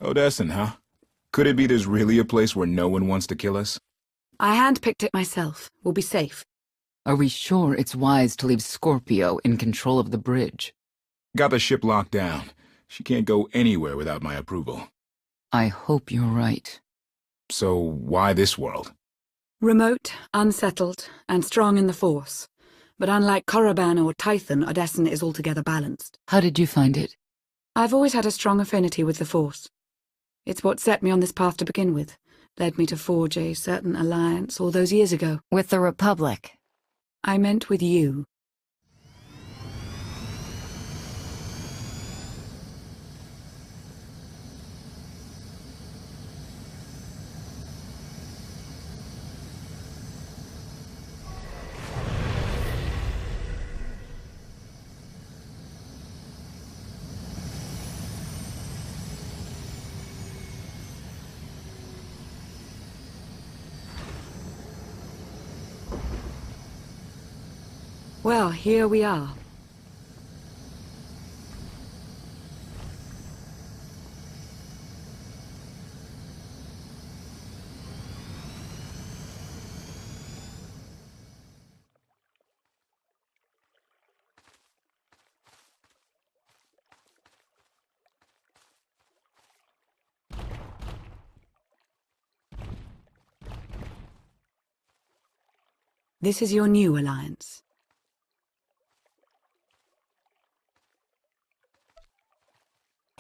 Odessen, huh? Could it be there's really a place where no one wants to kill us? I handpicked it myself. We'll be safe. Are we sure it's wise to leave Scorpio in control of the bridge? Got the ship locked down. She can't go anywhere without my approval. I hope you're right. So why this world? Remote, unsettled, and strong in the Force. But unlike Korriban or Tython, Odessen is altogether balanced. How did you find it? I've always had a strong affinity with the Force. It's what set me on this path to begin with. Led me to forge a certain alliance all those years ago. With the Republic? I meant with you. Well, here we are. This is your new alliance.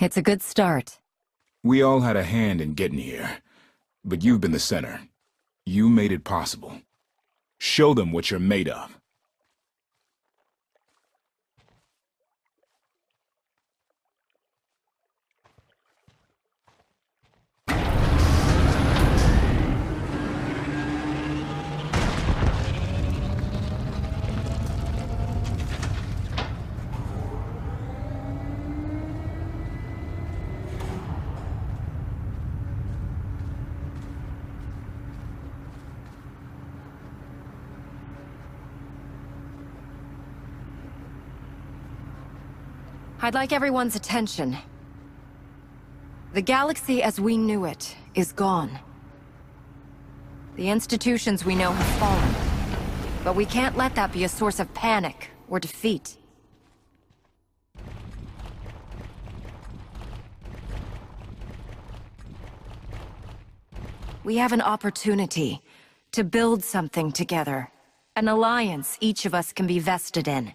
It's a good start. We all had a hand in getting here, but you've been the center. You made it possible. Show them what you're made of. I'd like everyone's attention. The galaxy as we knew it is gone. The institutions we know have fallen. But we can't let that be a source of panic or defeat. We have an opportunity to build something together. An alliance each of us can be vested in.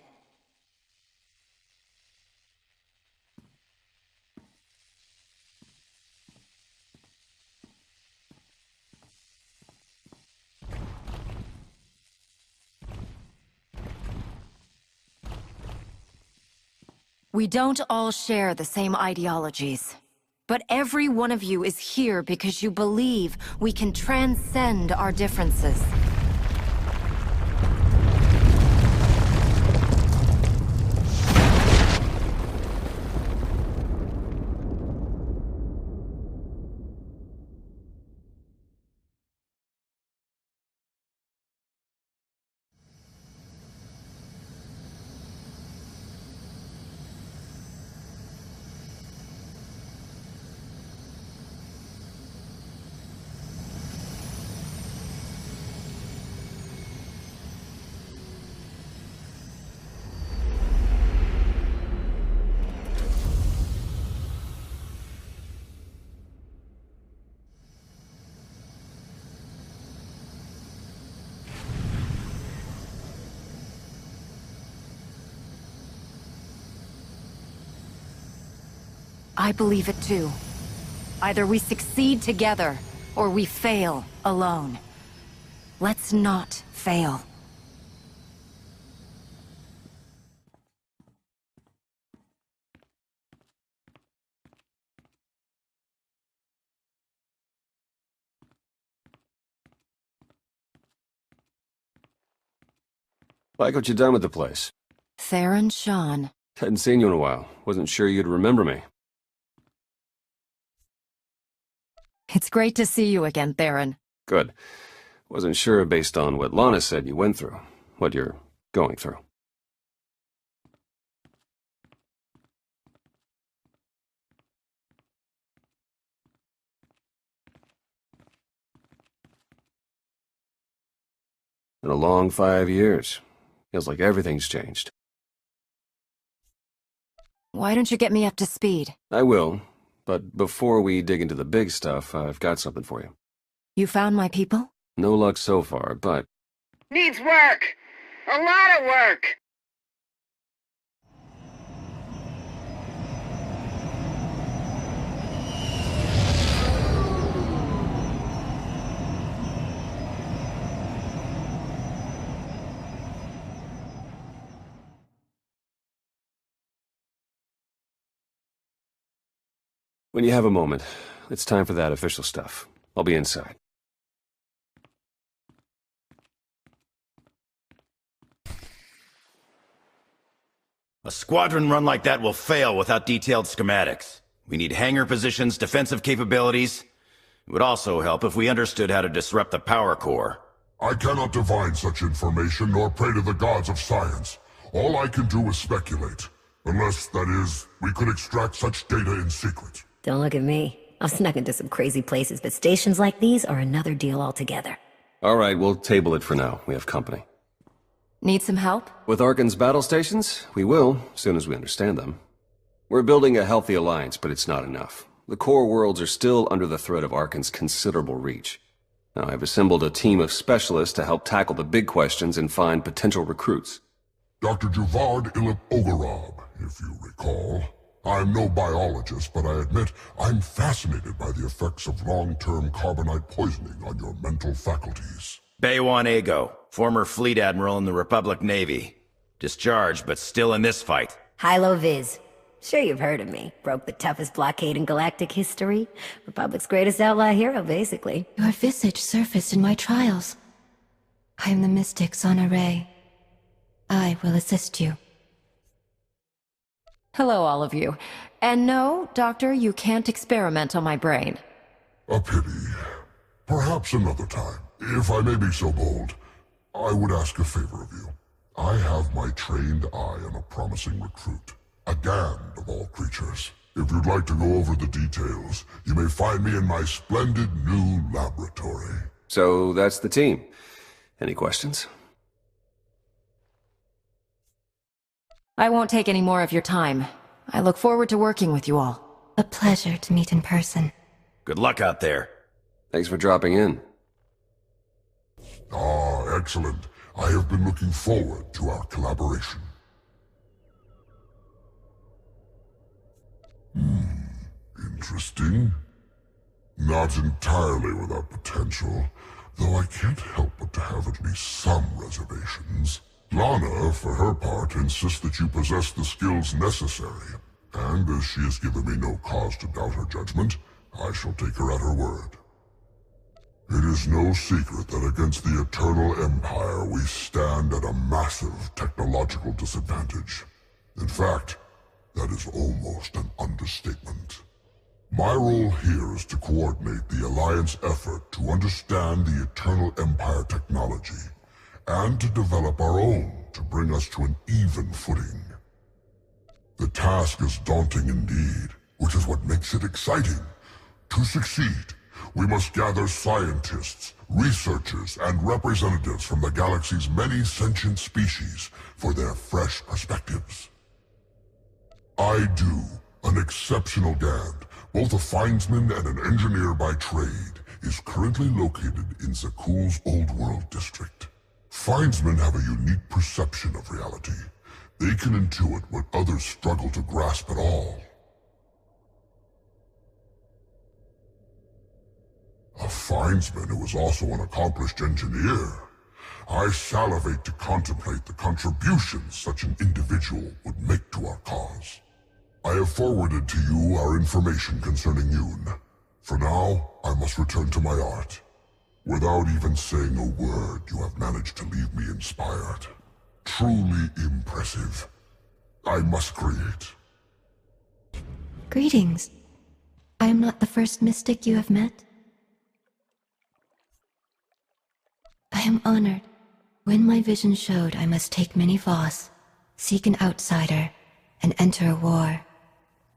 We don't all share the same ideologies, but every one of you is here because you believe we can transcend our differences. I believe it too. Either we succeed together, or we fail alone. Let's not fail. Like what you done with the place. Theron Shan. Hadn't seen you in a while. Wasn't sure you'd remember me. It's great to see you again, Theron. Good. Wasn't sure based on what Lana said you went through. What you're going through. Been a long 5 years. Feels like everything's changed. Why don't you get me up to speed? I will, but before we dig into the big stuff, I've got something for you. You found my people? No luck so far, but... Needs work! A lot of work! When you have a moment, it's time for that official stuff. I'll be inside. A squadron run like that will fail without detailed schematics. We need hangar positions, defensive capabilities. It would also help if we understood how to disrupt the power core. I cannot divine such information nor pray to the gods of science. All I can do is speculate. Unless, that is, we could extract such data in secret. Don't look at me. I've snuck into some crazy places, but stations like these are another deal altogether. All right, we'll table it for now. We have company. Need some help? With Arkan's battle stations? We will, as soon as we understand them. We're building a healthy alliance, but it's not enough. The core worlds are still under the threat of Arkan's considerable reach. Now, I've assembled a team of specialists to help tackle the big questions and find potential recruits. Dr. Juvad Ilip Ogorab, if you recall. I'm no biologist, but I admit I'm fascinated by the effects of long-term carbonite poisoning on your mental faculties. Baywan Ego, former fleet admiral in the Republic Navy. Discharged, but still in this fight. Hilo Viz. Sure you've heard of me. Broke the toughest blockade in galactic history. Republic's greatest outlaw hero, basically. Your visage surfaced in my trials. I am the mystic Sonare. I will assist you. Hello, all of you. And no, Doctor, you can't experiment on my brain. A pity. Perhaps another time. If I may be so bold, I would ask a favor of you. I have my trained eye on a promising recruit. A Gand of all creatures. If you'd like to go over the details, you may find me in my splendid new laboratory. So that's the team. Any questions? I won't take any more of your time. I look forward to working with you all. A pleasure to meet in person. Good luck out there. Thanks for dropping in. Ah, excellent. I have been looking forward to our collaboration. Interesting. Not entirely without potential, though I can't help but to have at least some reservations. Lana, for her part, insists that you possess the skills necessary, and as she has given me no cause to doubt her judgment, I shall take her at her word. It is no secret that against the Eternal Empire we stand at a massive technological disadvantage. In fact, that is almost an understatement. My role here is to coordinate the Alliance effort to understand the Eternal Empire technology, and to develop our own to bring us to an even footing. The task is daunting indeed, which is what makes it exciting. To succeed, we must gather scientists, researchers, and representatives from the galaxy's many sentient species for their fresh perspectives. I do, an exceptional Gand, both a findsman and an engineer by trade, is currently located in Zakuul's Old World district. Findsmen have a unique perception of reality. They can intuit what others struggle to grasp at all. A findsman who is also an accomplished engineer. I salivate to contemplate the contributions such an individual would make to our cause. I have forwarded to you our information concerning Yoon. For now, I must return to my art. Without even saying a word, you have managed to leave me inspired. Truly impressive. I must create. Greetings. I am not the first mystic you have met. I am honored. When my vision showed I must take many Voss, seek an outsider, and enter a war,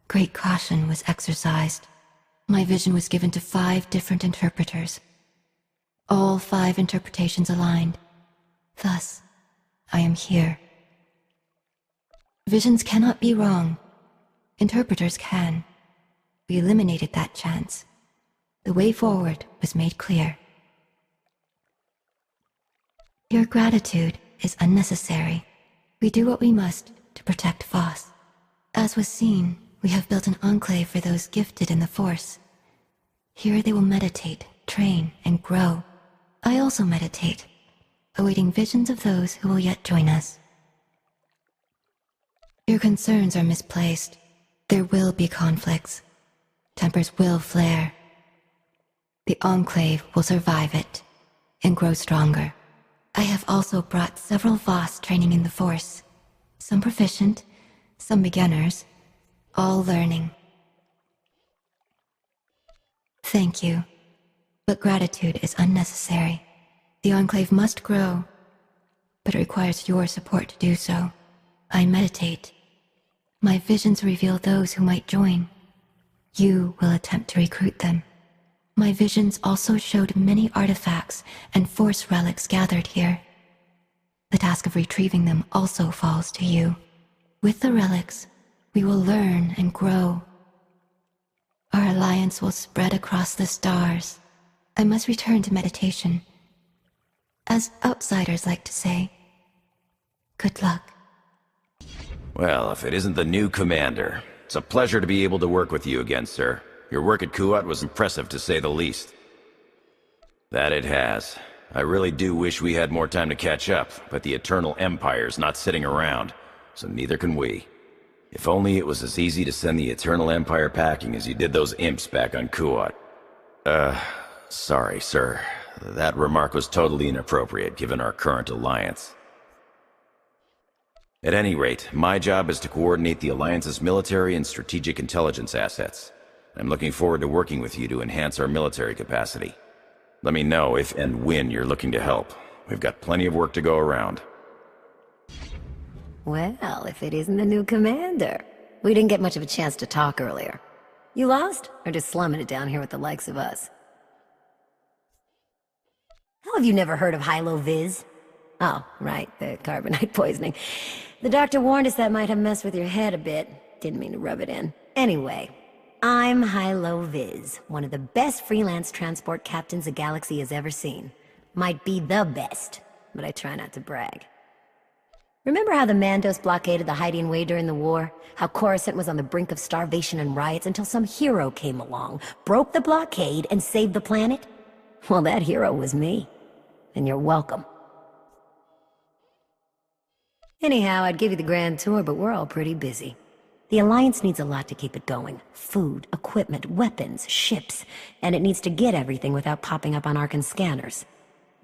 great caution was exercised. My vision was given to 5 different interpreters. All 5 interpretations aligned. Thus, I am here. Visions cannot be wrong. Interpreters can. We eliminated that chance. The way forward was made clear. Your gratitude is unnecessary. We do what we must to protect Voss. As was seen, we have built an enclave for those gifted in the Force. Here they will meditate, train, and grow. I also meditate, awaiting visions of those who will yet join us. Your concerns are misplaced. There will be conflicts. Tempers will flare. The Enclave will survive it and grow stronger. I have also brought several Voss training in the Force. Some proficient, some beginners, all learning. Thank you, but gratitude is unnecessary. The Enclave must grow, but it requires your support to do so. I meditate. My visions reveal those who might join. You will attempt to recruit them. My visions also showed many artifacts and Force relics gathered here. The task of retrieving them also falls to you. With the relics, we will learn and grow. Our alliance will spread across the stars. I must return to meditation. As outsiders like to say, good luck. Well, if it isn't the new commander, it's a pleasure to be able to work with you again, sir. Your work at Kuat was impressive, to say the least. That it has. I really do wish we had more time to catch up, but the Eternal Empire's not sitting around, so neither can we. If only it was as easy to send the Eternal Empire packing as you did those imps back on Kuat. Sorry, sir. That remark was totally inappropriate, given our current alliance. At any rate, my job is to coordinate the Alliance's military and strategic intelligence assets. I'm looking forward to working with you to enhance our military capacity. Let me know if and when you're looking to help. We've got plenty of work to go around. Well, if it isn't the new commander. We didn't get much of a chance to talk earlier. You lost? Or just slumming it down here with the likes of us? How have you never heard of Hylo-Viz? Oh, right, the carbonite poisoning. The doctor warned us that might have messed with your head a bit. Didn't mean to rub it in. Anyway, I'm Hylo-Viz, one of the best freelance transport captains the galaxy has ever seen. Might be the best, but I try not to brag. Remember how the Mandos blockaded the Hydian Way during the war? How Coruscant was on the brink of starvation and riots until some hero came along, broke the blockade, and saved the planet? Well, that hero was me. And you're welcome. Anyhow, I'd give you the grand tour, but we're all pretty busy. The Alliance needs a lot to keep it going. Food, equipment, weapons, ships, and it needs to get everything without popping up on Arkan scanners.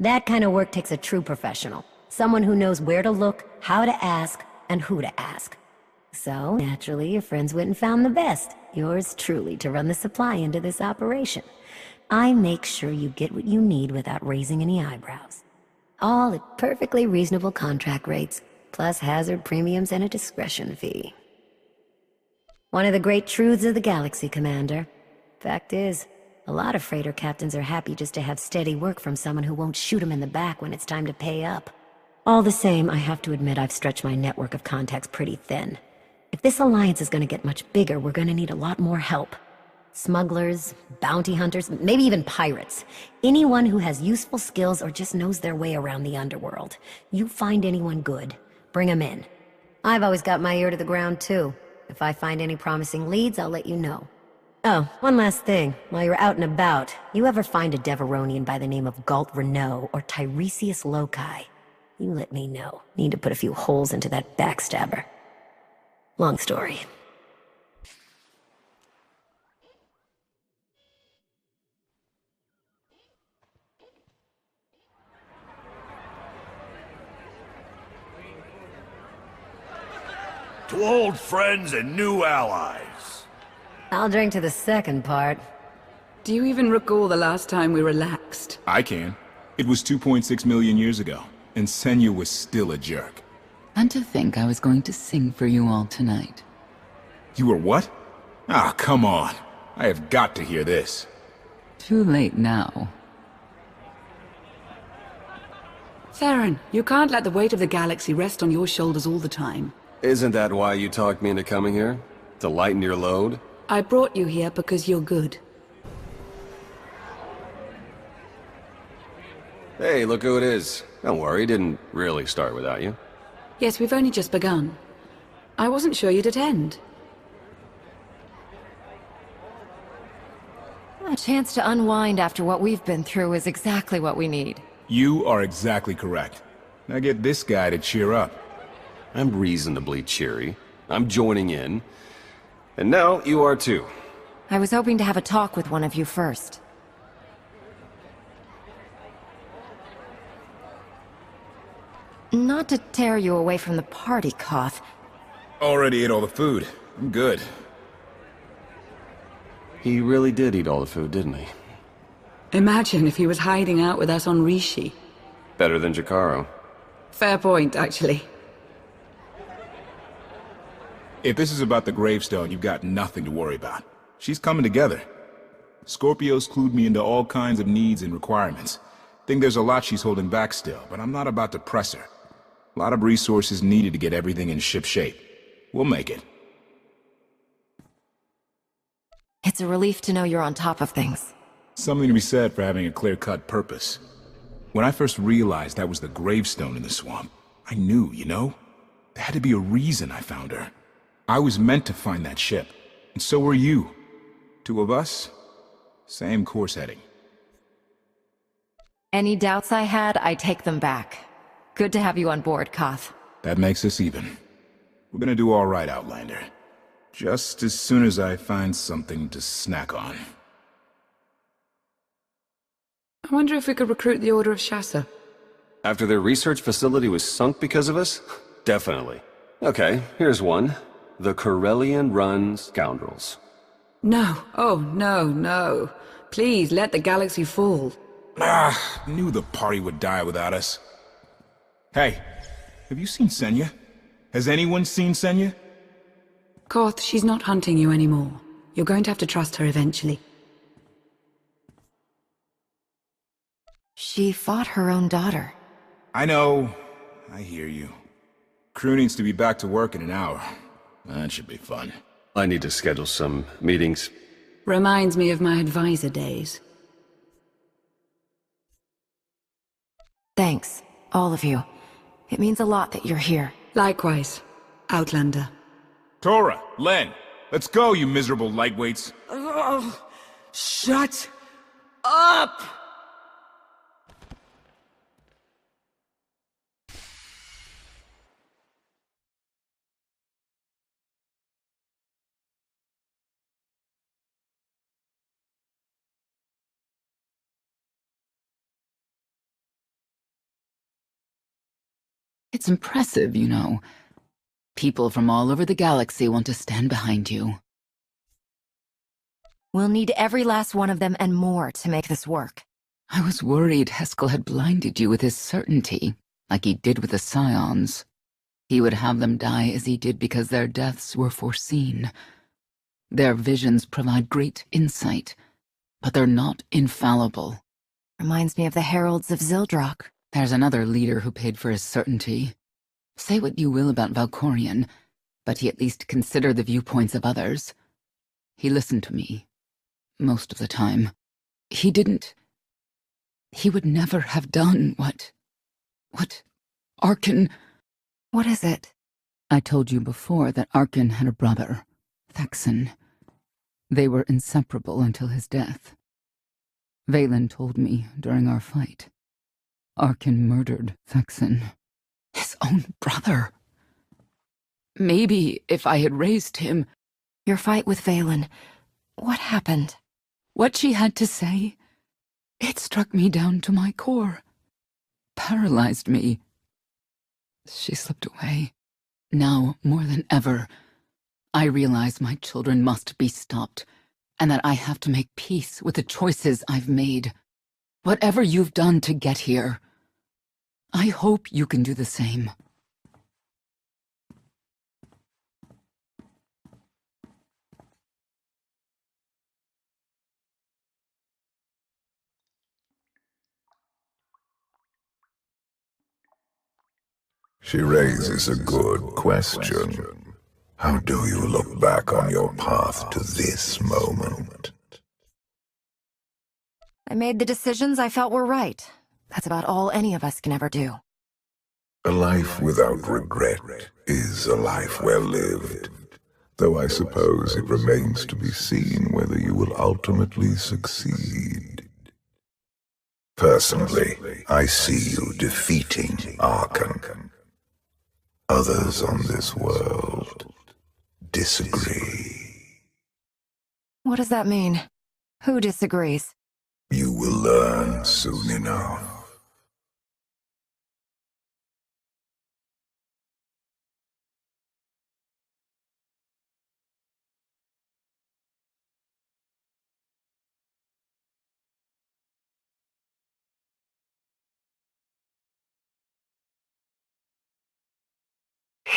That kind of work takes a true professional. Someone who knows where to look, how to ask, and who to ask. So, naturally, your friends went and found the best. Yours truly to run the supply into this operation. I make sure you get what you need without raising any eyebrows. All at perfectly reasonable contract rates, plus hazard premiums and a discretion fee. One of the great truths of the galaxy, Commander. Fact is, a lot of freighter captains are happy just to have steady work from someone who won't shoot them in the back when it's time to pay up. All the same, I have to admit I've stretched my network of contacts pretty thin. If this alliance is going to get much bigger, we're going to need a lot more help. Smugglers, bounty hunters, maybe even pirates. Anyone who has useful skills or just knows their way around the underworld. You find anyone good, bring them in. I've always got my ear to the ground too. If I find any promising leads, I'll let you know. Oh, one last thing. While you're out and about, you ever find a Deveronian by the name of Galt Renault or Tiresias Loci? You let me know. Need to put a few holes into that backstabber. Long story. To old friends and new allies. I'll drink to the second part. Do you even recall the last time we relaxed? I can. It was 2.6 million years ago, and Senya was still a jerk. And to think I was going to sing for you all tonight. You were what? Ah, come on. I have got to hear this. Too late now. Theron, you can't let the weight of the galaxy rest on your shoulders all the time. Isn't that why you talked me into coming here? To lighten your load? I brought you here because you're good. Hey, look who it is. Don't worry, didn't really start without you. Yes, we've only just begun. I wasn't sure you'd attend. A chance to unwind after what we've been through is exactly what we need. You are exactly correct. Now get this guy to cheer up. I'm reasonably cheery. I'm joining in. And now you are too. I was hoping to have a talk with one of you first. Not to tear you away from the party, Koth. Already ate all the food. I'm good. He really did eat all the food, didn't he? Imagine if he was hiding out with us on Rishi. Better than Jakaro. Fair point, actually. If this is about the gravestone, you've got nothing to worry about. She's coming together. Scorpio's clued me into all kinds of needs and requirements. Think there's a lot she's holding back still, but I'm not about to press her. A lot of resources needed to get everything in shipshape. We'll make it. It's a relief to know you're on top of things. Something to be said for having a clear-cut purpose. When I first realized that was the gravestone in the swamp, I knew, you know? There had to be a reason I found her. I was meant to find that ship, and so were you. Two of us, same course heading. Any doubts I had, I take them back. Good to have you on board, Koth. That makes us even. We're gonna do all right, Outlander. Just as soon as I find something to snack on. I wonder if we could recruit the Order of Shassa. After their research facility was sunk because of us? Definitely. Okay, here's one. The Corellian Run Scoundrels. No. Oh, no, no. Please, let the galaxy fall. Knew the party would die without us. Hey, have you seen Senya? Has anyone seen Senya? Koth, she's not hunting you anymore. You're going to have to trust her eventually. She fought her own daughter. I know. I hear you. Crew needs to be back to work in an hour. That should be fun. I need to schedule some meetings. Reminds me of my advisor days. Thanks, all of you. It means a lot that you're here. Likewise, Outlander. Tora, Len, let's go, you miserable lightweights. Shut up! It's impressive, you know. People from all over the galaxy want to stand behind you. We'll need every last one of them and more to make this work. I was worried Heskel had blinded you with his certainty, like he did with the Scions. He would have them die as he did because their deaths were foreseen. Their visions provide great insight, but they're not infallible. Reminds me of the Heralds of Zildrak. There's another leader who paid for his certainty. Say what you will about Valkorion, but he at least considered the viewpoints of others. He listened to me. Most of the time. He would never have done what Arkin... What is it? I told you before that Arkin had a brother, Thexan. They were inseparable until his death. Valen told me during our fight. Arkin murdered Thexan. His own brother. Maybe if I had raised him... Your fight with Valen. What happened? What she had to say, it struck me down to my core. Paralyzed me. She slipped away. Now, more than ever, I realize my children must be stopped, and that I have to make peace with the choices I've made. Whatever you've done to get here, I hope you can do the same. She raises a good question. How do you look back on your path to this moment? I made the decisions I felt were right. That's about all any of us can ever do. A life without regret is a life well lived, though I suppose it remains to be seen whether you will ultimately succeed. Personally, I see you defeating Arkan. Others on this world disagree. What does that mean? Who disagrees? You will learn soon enough.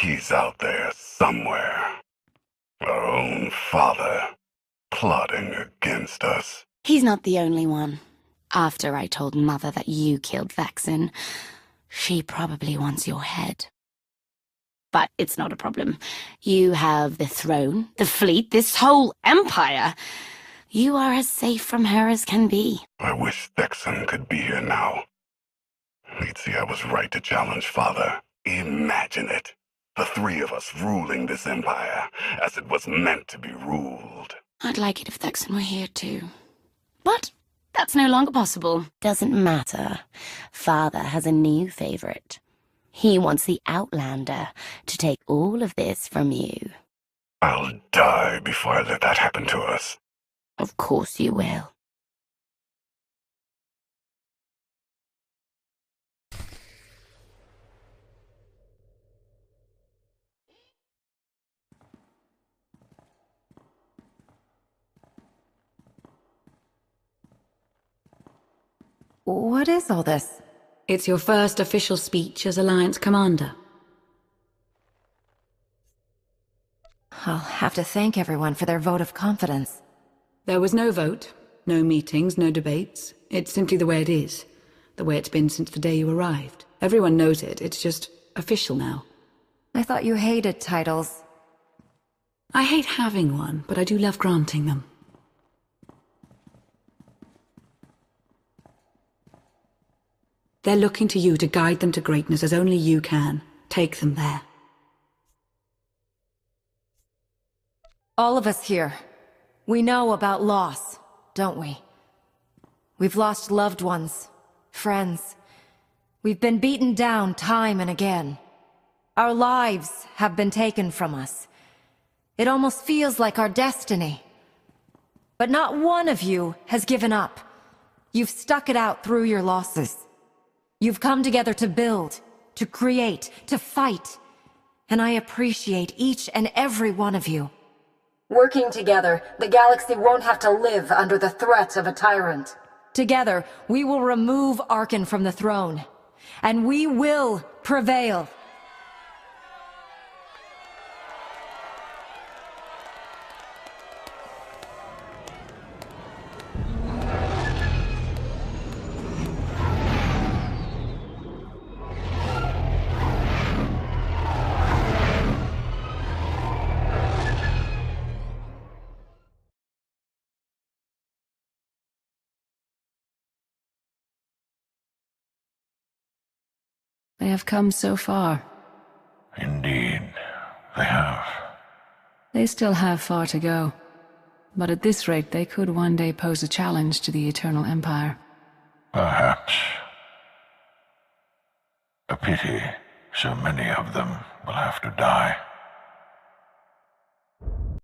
He's out there somewhere. Our own father, plotting against us. He's not the only one. After I told Mother that you killed Vexen, she probably wants your head. But it's not a problem. You have the throne, the fleet, this whole empire. You are as safe from her as can be. I wish Vexen could be here now. He'd see I was right to challenge Father. Imagine it. The three of us ruling this empire as it was meant to be ruled. I'd like it if Vexen were here too. But that's no longer possible. Doesn't matter. Father has a new favorite. He wants the Outlander to take all of this from you. I'll die before I let that happen to us. Of course you will. What is all this? It's your first official speech as Alliance Commander. I'll have to thank everyone for their vote of confidence. There was no vote, no meetings, no debates. It's simply the way it is. The way it's been since the day you arrived. Everyone knows it. It's just official now. I thought you hated titles. I hate having one, but I do love granting them. They're looking to you to guide them to greatness as only you can. Take them there. All of us here, we know about loss, don't we? We've lost loved ones, friends. We've been beaten down time and again. Our lives have been taken from us. It almost feels like our destiny. But not one of you has given up. You've stuck it out through your losses. You've come together to build, to create, to fight. And I appreciate each and every one of you. Working together, the galaxy won't have to live under the threat of a tyrant. Together, we will remove Arkan from the throne. And we will prevail. They have come so far. Indeed, they have. They still have far to go. But at this rate, they could one day pose a challenge to the Eternal Empire. Perhaps. A pity so many of them will have to die.